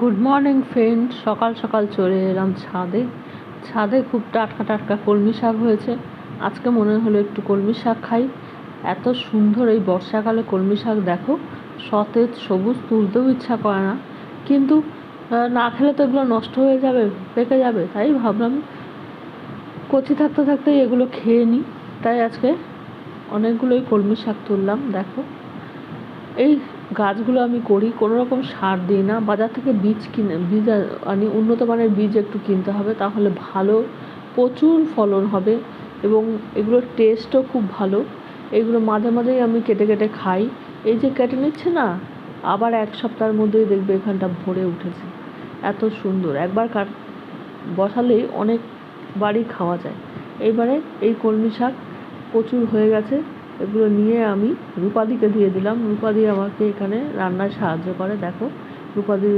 Good morning friend. সকাল সকাল চলে এলাম ছাদে। ছাদে খুব টাটকা টাটকা কলমি শাক হয়েছে। আজকে মনে হলো একটু কলমি শাক খাই। এত সুন্দর এই বর্ষাকালে কলমি শাক, দেখো সতেজ সবুজ, তুলতেও ইচ্ছা করে না, কিন্তু না খেলে তো এগুলো নষ্ট হয়ে যাবে, পেকে যাবে। তাই ভাবলাম কচি থাকতে থাকতেই এগুলো খেয়ে নিই। তাই আজকে অনেকগুলোই কলমি শাক তুললাম। দেখো এই গাছগুলো আমি করি, কোনো রকম সার দিই না। বাজার থেকে বীজ আনি, উন্নত মানের বীজ একটু কিনতে হবে, তাহলে ভালো প্রচুর ফলন হবে এবং এগুলোর টেস্টও খুব ভালো। এগুলো মাঝে মাঝেই আমি কেটে কেটে খাই। এই যে কেটে নিচ্ছে না, আবার এক সপ্তাহের মধ্যেই দেখবে এখানটা ভরে উঠেছে। এত সুন্দর, একবার বসালেই অনেক বাড়ি খাওয়া যায়। এইবারে এই কলমি শাক প্রচুর হয়ে গেছে, এগুলো নিয়ে আমি রূপাদিকে দিয়ে দিলাম। রূপাদি আমাকে এখানে রান্নায় সাহায্য করে। দেখো রূপাদি